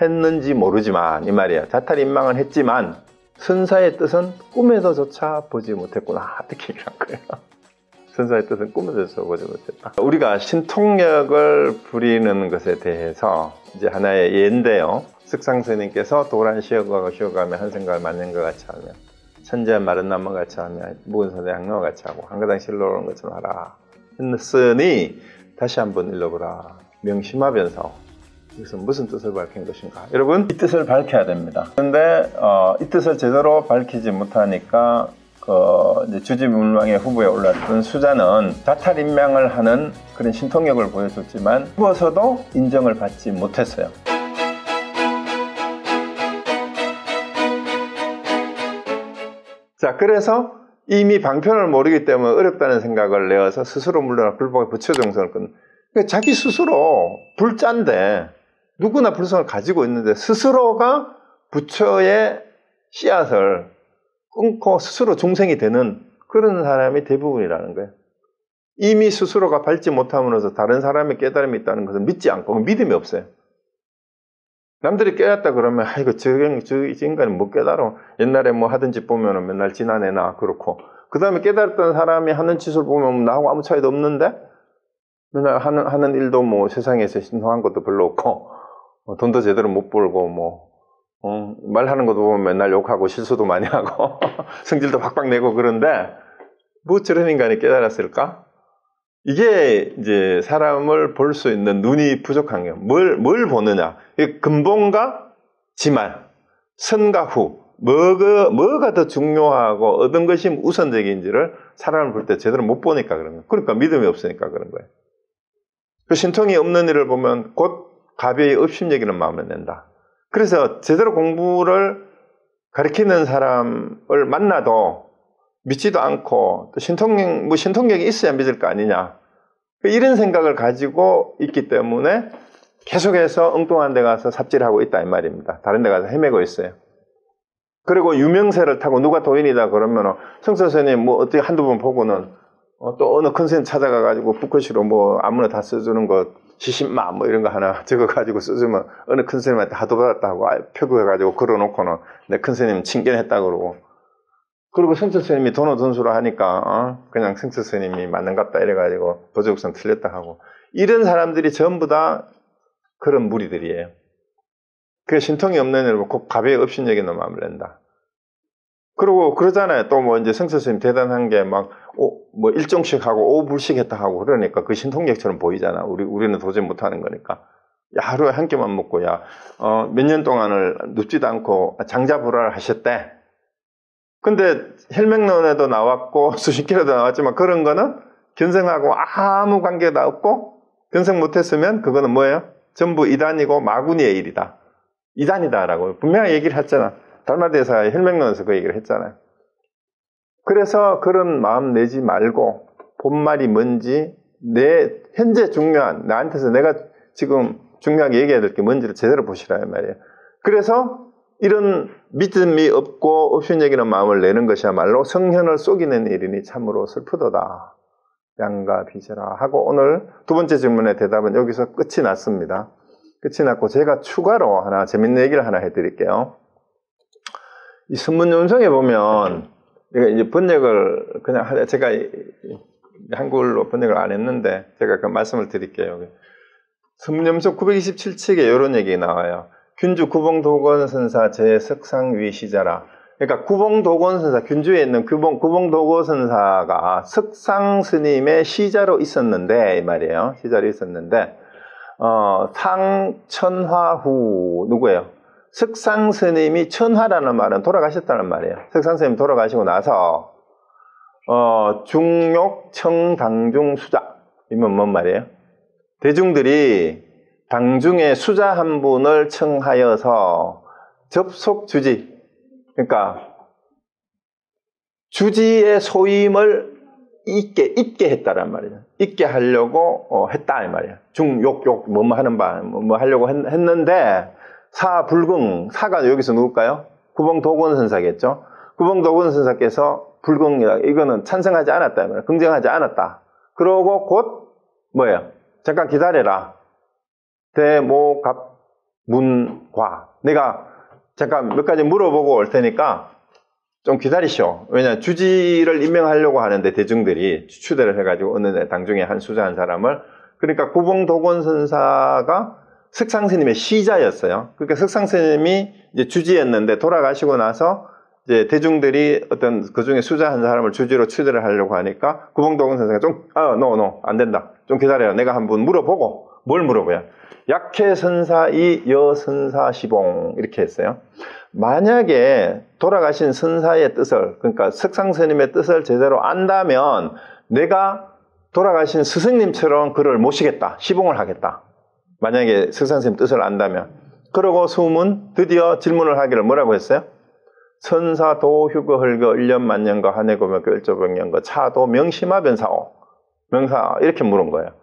했는지 모르지만 이 말이야. 자탈인망은 했지만 선사의 뜻은 꿈에서조차 보지 못했구나. 이렇게 얘기한 거예요. 선사의 뜻은 꿈에서조차 보지 못했다. 우리가 신통력을 부리는 것에 대해서 이제 하나의 예인데요. 석상스님께서 도란 쉬어가며 한 생각을 맞는 것 같이 하며 천재한 마른 나무 같이 하며 묵은 선의 항로와 같이 하고 한가당 실로 오는 것처럼 하라 했으니 다시 한번 읽어보라. 명심하면서 여기서 무슨 뜻을 밝힌 것인가. 여러분 이 뜻을 밝혀야 됩니다. 그런데 이 뜻을 제대로 밝히지 못하니까 이제 주지문왕의 후보에 올랐던 수자는 자탈인명을 하는 그런 신통력을 보여줬지만 후보서도 인정을 받지 못했어요. 자, 그래서 이미 방편을 모르기 때문에 어렵다는 생각을 내어서 스스로 물러나 불법의 부처 정성을 끊는. 그러니까 자기 스스로 불자인데 누구나 불성을 가지고 있는데 스스로가 부처의 씨앗을 끊고 스스로 중생이 되는 그런 사람이 대부분이라는 거예요. 이미 스스로가 밟지 못함으로써 다른 사람의 깨달음이 있다는 것을 믿지 않고 믿음이 없어요. 남들이 깨닫다 그러면 아이고 저 인간은 못 깨달아. 옛날에 뭐 하던 짓 보면은 맨날 지나내나 그렇고 그 다음에 깨달았던 사람이 하는 짓을 보면 나하고 아무 차이도 없는데 맨날 하는 일도 뭐 세상에서 신통한 것도 별로 없고 돈도 제대로 못 벌고 말하는 것도 보면 맨날 욕하고 실수도 많이 하고 성질도 박박 내고 그런데 뭐 저런 인간이 깨달았을까? 이게 이제 사람을 볼 수 있는 눈이 부족한 거예요. 뭘 보느냐? 근본과 지말, 선과 후, 뭐가 더 중요하고 어떤 것이 우선적인지를 사람을 볼 때 제대로 못 보니까 그런 거예요. 그러니까 믿음이 없으니까 그런 거예요. 그 신통이 없는 일을 보면 곧 가벼이 업심여기는 마음을 낸다. 그래서 제대로 공부를 가르치는 사람을 만나도 믿지도 않고 또 신통력이 있어야 믿을 거 아니냐. 이런 생각을 가지고 있기 때문에 계속해서 엉뚱한 데 가서 삽질하고 있다 이 말입니다. 다른 데 가서 헤매고 있어요. 그리고 유명세를 타고 누가 도인이다 그러면 성서스님 뭐 어떻게 한두 번 보고는 또 어느 큰 스님 찾아가가지고 붓글씨로 뭐 아무나 다 써주는 거 지신마 뭐 이런 거 하나 적어가지고 써주면 어느 큰 스님한테 하도 받았다고 표구해가지고 걸어놓고는 내 큰 스님 칭견했다 그러고 그리고 성철 스님이 돈수로 하니까 그냥 성철 스님이 맞는 것 같다 이래가지고 도저국선 틀렸다 하고 이런 사람들이 전부 다 그런 무리들이에요. 그 신통이 없는 일을 곧 가벼이 업신여기는 마음을 낸다. 그리고 그러잖아요. 또 뭐 이제 성철 스님 대단한 게 막 뭐 일종씩 하고 5불씩 했다 하고 그러니까 그 신통력처럼 보이잖아. 우리는 도저히 못하는 거니까. 야, 하루에 한 끼만 먹고 몇 년 동안을 눕지도 않고 장자불화를 하셨대. 근데 혈맹론에도 나왔고 수십기로도 나왔지만 그런 거는 견성하고 아무 관계가 없고 견성 못했으면 그거는 뭐예요? 전부 이단이고 마구니의 일이다. 이단이다라고 분명히 얘기를 했잖아. 달마대사의 혈맹론에서 그 얘기를 했잖아요. 그래서 그런 마음 내지 말고 본말이 뭔지 현재 중요한 나한테서 내가 지금 중요하게 얘기해야 될 게 뭔지를 제대로 보시라 이 말이에요. 그래서 이런 믿음이 없고 업신여기는 마음을 내는 것이야말로 성현을 속이는 일이니 참으로 슬프도다. 양가 비세라 하고 오늘 두 번째 질문의 대답은 여기서 끝이 났습니다. 끝이 났고 제가 추가로 하나 재밌는 얘기를 하나 해드릴게요. 이 선문연성에 보면 이제 번역을 그냥 제가 한글로 번역을 안 했는데 제가 그 말씀을 드릴게요. 선문연성 927책에 이런 얘기 나와요. 균주 구봉도건선사 제석상위 시자라. 그러니까 구봉도건선사, 균주에 있는 구봉도건선사가 석상스님의 시자로 있었는데 이 말이에요. 시자로 있었는데 상천화후 누구예요? 석상스님이 천화라는 말은 돌아가셨다는 말이에요. 석상스님 돌아가시고 나서 중욕 청당중 수자 이면 뭔 말이에요? 대중들이 당중에 수자 한 분을 청하여서 접속 주지, 그러니까 주지의 소임을 잊게 했다란 말이에요. 잊게 하려고 했다 이 말이에요. 중욕욕 뭐 하는 바 뭐 하려고 했는데 사불긍, 사가 여기서 누굴까요? 구봉도건선사겠죠. 구봉도건선사께서 불긍이다. 이거는 찬성하지 않았다 이 말이에요. 긍정하지 않았다. 그러고 곧 뭐예요? 잠깐 기다려라. 대모갑 문과. 내가 잠깐 몇 가지 물어보고 올 테니까 좀 기다리시오. 왜냐, 주지를 임명하려고 하는데 대중들이 추대를 해가지고 어느 당중에 한 수자 한 사람을. 그러니까 구봉도곤 선사가 석상스님의 시자였어요. 그러니까 석상스님이 이제 주지였는데 돌아가시고 나서 이제 대중들이 어떤 그 중에 수자 한 사람을 주지로 추대를 하려고 하니까 구봉도곤 선사가 안 된다. 좀 기다려요. 내가 한번 물어보고. 뭘 물어봐요? 약해 선사이 여 선사 시봉 이렇게 했어요. 만약에 돌아가신 선사의 뜻을, 그러니까 석상스님의 뜻을 제대로 안다면 내가 돌아가신 스승님처럼 그를 모시겠다. 시봉을 하겠다. 만약에 석상스님 뜻을 안다면. 그러고 수문 드디어 질문을 하기를 뭐라고 했어요? 선사 도휴거 헐거 1년 만년거 한해고명거 일조병년거 차도 명심하 변사오. 명사 이렇게 물은 거예요.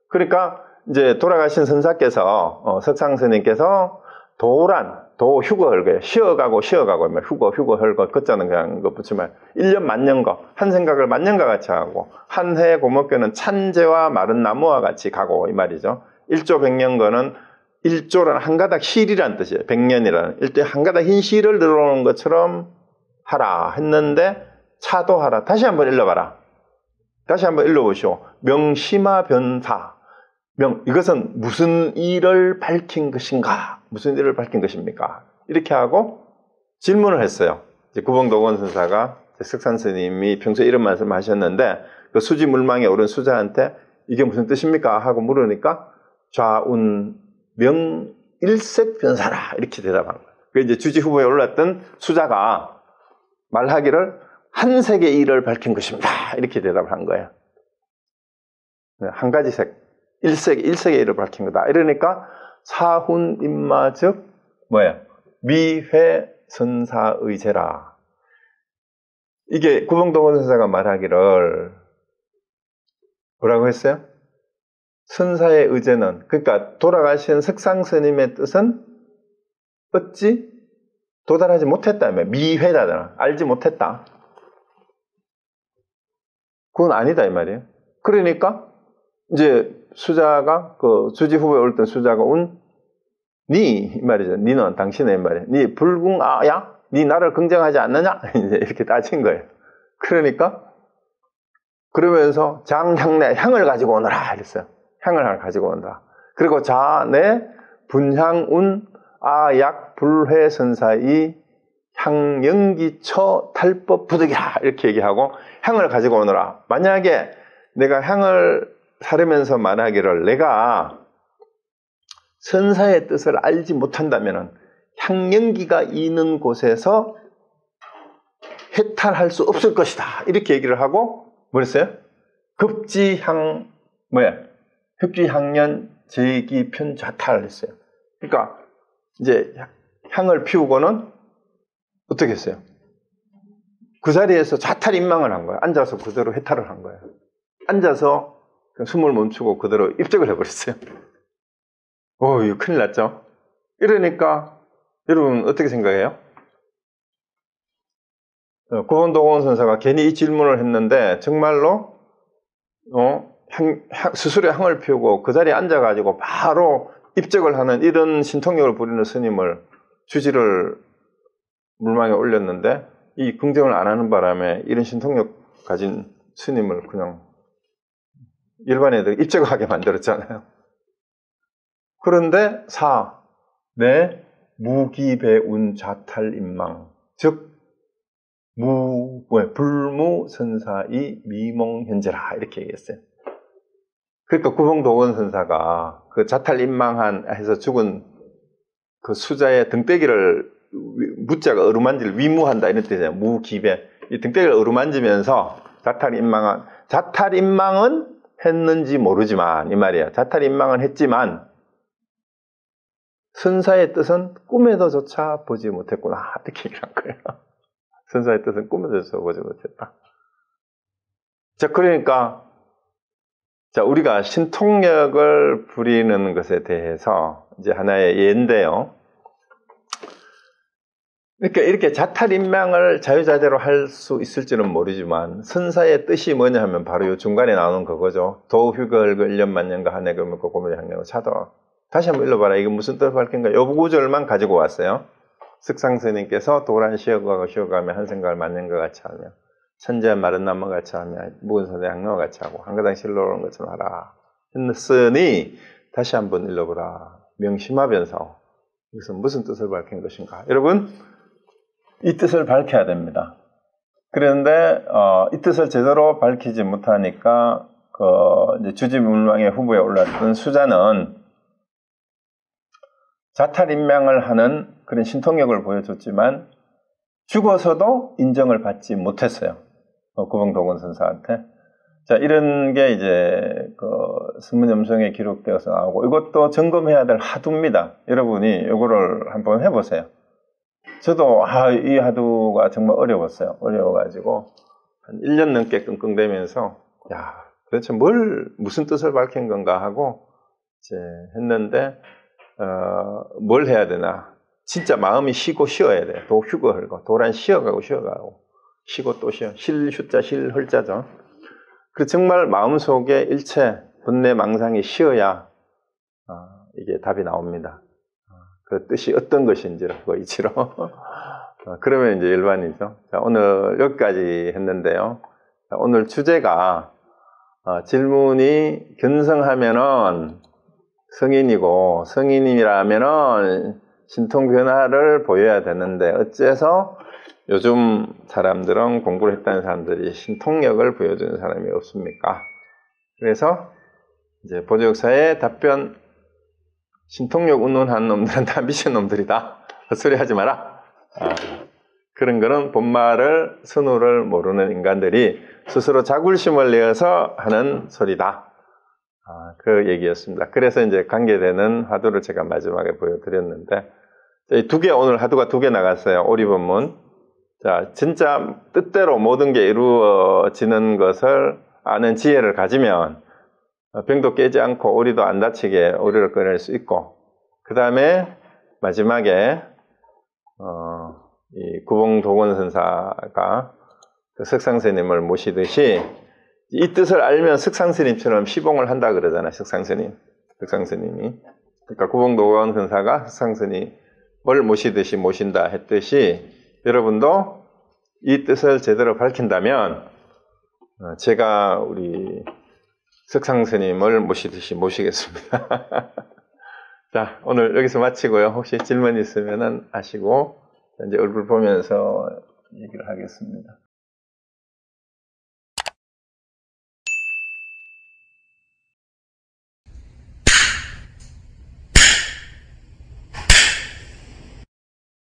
그러니까 이제 돌아가신 선사께서 석상스님께서 도휴거 헐거예요. 쉬어가고 휴거 헐거 끝자는 그냥 거 붙이면 1년 만년거 한 생각을 만년과 같이 하고 한 해 고목교는 찬재와 마른 나무와 같이 가고 이 말이죠. 일조백년거는 일조라는 한 가닥 실이라는 뜻이에요. 백년이라는 일조에 한 가닥 흰 실을 늘어놓은 것처럼 하라 했는데 차도하라. 다시 한번 읽어봐라. 다시 한번 읽어보시오. 명심하 변사. 이것은 무슨 일을 밝힌 것인가? 무슨 일을 밝힌 것입니까? 이렇게 하고 질문을 했어요. 이제 구봉도곤 선사가 석산 스님이 평소에 이런 말씀을 하셨는데 그 수지물망에 오른 수자한테 이게 무슨 뜻입니까? 하고 물으니까 좌운 명 일색 변사라 이렇게 대답한 거예요. 그 이제 주지 후보에 올랐던 수자가 말하기를 한 색의 일을 밝힌 것입니다. 이렇게 대답을 한 거예요. 한 가지 색. 일색의 일을 밝힌 거다. 이러니까 사훈 임마 즉 미회 선사의제라. 이게 구봉도곤 선사가 말하기를 뭐라고 했어요? 선사의 의제는, 그러니까 돌아가신 석상스님의 뜻은 어찌 도달하지 못했다며. 미회다잖아. 알지 못했다. 그건 아니다 이 말이에요. 그러니까 이제 수자가 그 주지 후보에 올던 수자가 이 말이죠. 니는 당신의 말이야. 니 불궁아야? 니 나를 긍정하지 않느냐? 이제 이렇게 따진 거예요. 그러니까 그러면서 장향내 향을 가지고 오너라 이랬어요. 향을 하나 가지고 온다. 그리고 자내 분향운 아약 불회선사이 향연기처 탈법 부득이라 이렇게 얘기하고 향을 가지고 오너라. 만약에 내가 향을 사르면서 말하기를 내가 선사의 뜻을 알지 못한다면 향연기가 있는 곳에서 해탈할 수 없을 것이다. 이렇게 얘기를 하고 뭐랬어요? 흡지향년 제기편좌탈을 했어요. 그러니까 이제 향을 피우고는 어떻게 했어요? 그 자리에서 좌탈임망을 한 거예요. 앉아서 그대로 해탈을 한 거예요. 앉아서 숨을 멈추고 그대로 입적을 해버렸어요. 이거 큰일 났죠? 이러니까 여러분 어떻게 생각해요? 구봉도곤 선사가 괜히 이 질문을 했는데 정말로 스스로 향을 피우고 그 자리에 앉아가지고 바로 입적을 하는 이런 신통력을 부리는 스님을 주지를 물망에 올렸는데 이 긍정을 안 하는 바람에 이런 신통력 가진 스님을 그냥 일반 애들 입적하게 만들었잖아요. 그런데 내 무기배운 좌탈임망 즉 불무선사이 미몽현재라 이렇게 얘기했어요. 그러니까 구봉도곤 선사가 그 좌탈임망한 해서 죽은 그 수자의 등대기를 무자가 어루만지를 위무한다 이런 뜻이에요. 무기배 이 등대기를 어루만지면서 좌탈임망은 했는지 모르지만 이 말이야. 좌탈임망은 했지만 선사의 뜻은 꿈에도조차 보지 못했구나 이렇게 얘기를 한 거예요. 선사의 뜻은 꿈에도조차 보지 못했다. 자, 그러니까 우리가 신통력을 부리는 것에 대해서 이제 하나의 예인데요. 그러니까 이렇게 좌탈임망을 자유자재로 할 수 있을지는 모르지만 선사의 뜻이 뭐냐 하면 바로 이 중간에 나오는 그거죠. 도휴거 1년 만년과 한해 금을고 고물이 향내고 차도 다시 한번 읽어봐라. 이거 무슨 뜻을 밝힌가? 이 구절만 가지고 왔어요. 석상스님께서 도란 쉬어가고 쉬어가며 한 생각을 맞는 것 같이 하며 천재한 마른 나무 같이 하며 묵은 소대 향로와 같이 하고 한 가닥 실로 오는 것처럼 하라 했으니 다시 한번 읽어보라. 명심하면서 이것은 무슨 뜻을 밝힌 것인가? 여러분, 이 뜻을 밝혀야 됩니다. 그런데 이 뜻을 제대로 밝히지 못하니까 이제 주지문왕의 후보에 올랐던 수자는 자탈임명을 하는 그런 신통력을 보여줬지만 죽어서도 인정을 받지 못했어요. 구봉도건 선사한테. 자, 이런 게 이제 승문염송에 기록되어서 나오고 이것도 점검해야 될 하두입니다. 여러분이 이거를 한번 해보세요. 저도 이 하두가 정말 어려웠어요. 어려워가지고 한 1년 넘게 끙끙대면서 도대체 무슨 뜻을 밝힌 건가 하고 이제 했는데 뭘 해야 되나? 진짜 마음이 쉬고 쉬어야 돼. 휴거 헐고 도란 쉬어가고 쉬어가고 쉬고 또 쉬어. 실휴자 실헐자죠. 그 정말 마음속에 일체 분내 망상이 쉬어야 이게 답이 나옵니다. 그 뜻이 어떤 것인지를 그거 이치로 그러면 이제 일반이죠. 자, 오늘 여기까지 했는데요. 자, 오늘 주제가 질문이 견성하면은 성인이고 성인이라면은 신통 변화를 보여야 되는데 어째서 요즘 사람들은 공부를 했다는 사람들이 신통력을 보여주는 사람이 없습니까? 그래서 이제 보조역사의 답변, 신통력 운운하는 놈들은 다 미친놈들이다. 헛소리 하지 마라. 그런 거는 본말을 선우를 모르는 인간들이 스스로 자굴심을 내어서 하는 소리다. 그 얘기였습니다. 그래서 이제 관계되는 화두를 제가 마지막에 보여드렸는데, 오늘 화두가 2개 나갔어요. 오리본문. 자, 진짜 뜻대로 모든 게 이루어지는 것을 아는 지혜를 가지면 병도 깨지 않고 오리도 안 다치게 오리를 꺼낼 수 있고, 그 다음에 마지막에 이 구봉도건 선사가 그 석상스님을 모시듯이 이 뜻을 알면 석상스님처럼 시봉을 한다 그러잖아요. 석상스님이. 그러니까 구봉도건 선사가 석상스님을 모시듯이 모신다 했듯이 여러분도 이 뜻을 제대로 밝힌다면 제가 우리 석상스님을 모시듯이 모시겠습니다. 자, 오늘 여기서 마치고요. 혹시 질문 있으면 하시고 이제 얼굴 보면서 얘기를 하겠습니다.